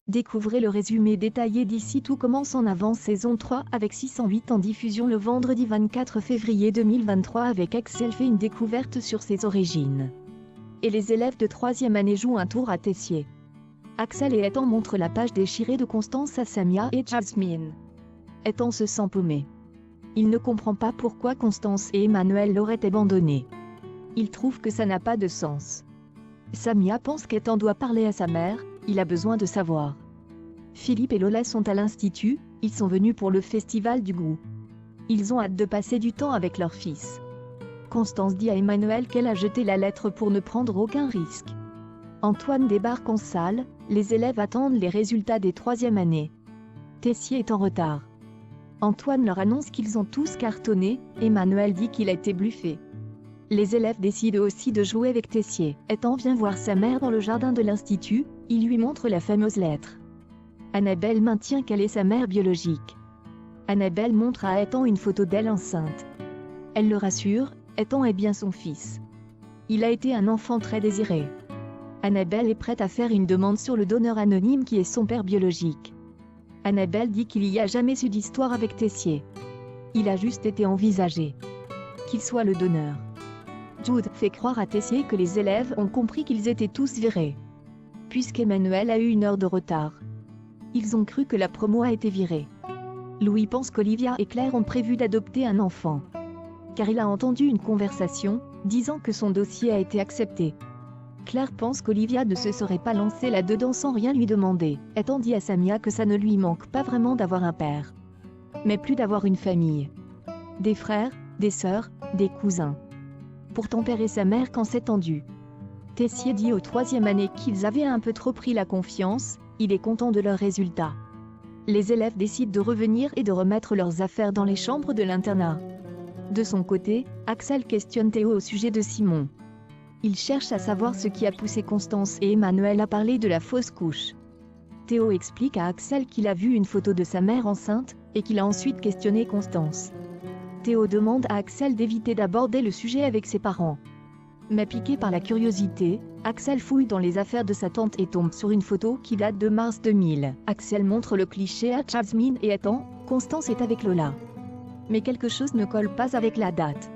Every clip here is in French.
Découvrez le résumé détaillé d'ici Tout commence en avance saison 3 avec 608 en diffusion le vendredi 24 février 2023 avec Axel fait une découverte sur ses origines. Et les élèves de 3e année jouent un tour à Tessier. Axel et Ethan montrent la page déchirée de Constance à Samia et Jasmine. Ethan se sent paumé. Il ne comprend pas pourquoi Constance et Emmanuel l'auraient abandonné. Il trouve que ça n'a pas de sens. Samia pense qu'Ethan doit parler à sa mère, il a besoin de savoir. Philippe et Lola sont à l'institut, ils sont venus pour le festival du goût. Ils ont hâte de passer du temps avec leur fils. Constance dit à Emmanuel qu'elle a jeté la lettre pour ne prendre aucun risque. Antoine débarque en salle, les élèves attendent les résultats des 3e années. Tessier est en retard. Antoine leur annonce qu'ils ont tous cartonné, Emmanuel dit qu'il a été bluffé. Les élèves décident aussi de jouer avec Tessier. Ethan vient voir sa mère dans le jardin de l'institut, il lui montre la fameuse lettre. Annabelle maintient qu'elle est sa mère biologique. Annabelle montre à Ethan une photo d'elle enceinte. Elle le rassure, Ethan est bien son fils. Il a été un enfant très désiré. Annabelle est prête à faire une demande sur le donneur anonyme qui est son père biologique. Annabelle dit qu'il n'y a jamais eu d'histoire avec Tessier. Il a juste été envisagé. Qu'il soit le donneur. Jude fait croire à Tessier que les élèves ont compris qu'ils étaient tous virés. Puisqu'Emmanuel a eu 1 heure de retard. Ils ont cru que la promo a été virée. Louis pense qu'Olivia et Claire ont prévu d'adopter un enfant. Car il a entendu une conversation, disant que son dossier a été accepté. Claire pense qu'Olivia ne se serait pas lancée là-dedans sans rien lui demander, étant dit à Samia que ça ne lui manque pas vraiment d'avoir un père. Mais plus d'avoir une famille. Des frères, des sœurs, des cousins. Pour ton père et sa mère quand c'est tendu. Tessier dit aux 3e année qu'ils avaient un peu trop pris la confiance, il est content de leurs résultats. Les élèves décident de revenir et de remettre leurs affaires dans les chambres de l'internat. De son côté, Axel questionne Théo au sujet de Simon. Il cherche à savoir ce qui a poussé Constance et Emmanuel à parler de la fausse couche. Théo explique à Axel qu'il a vu une photo de sa mère enceinte, et qu'il a ensuite questionné Constance. Théo demande à Axel d'éviter d'aborder le sujet avec ses parents. Mais piqué par la curiosité, Axel fouille dans les affaires de sa tante et tombe sur une photo qui date de mars 2000. Axel montre le cliché à Jasmine et Ethan, Constance est avec Lola. Mais quelque chose ne colle pas avec la date.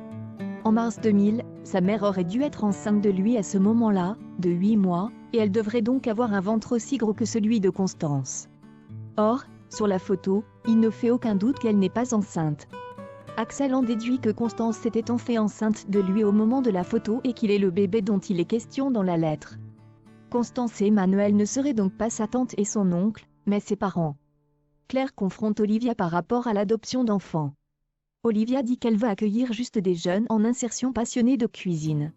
En mars 2000, sa mère aurait dû être enceinte de lui à ce moment-là, de 8 mois, et elle devrait donc avoir un ventre aussi gros que celui de Constance. Or, sur la photo, il ne fait aucun doute qu'elle n'est pas enceinte. Axel en déduit que Constance s'était en fait enceinte de lui au moment de la photo et qu'il est le bébé dont il est question dans la lettre. Constance et Emmanuel ne seraient donc pas sa tante et son oncle, mais ses parents. Claire confronte Olivia par rapport à l'adoption d'enfants. Olivia dit qu'elle va accueillir juste des jeunes en insertion passionnés de cuisine.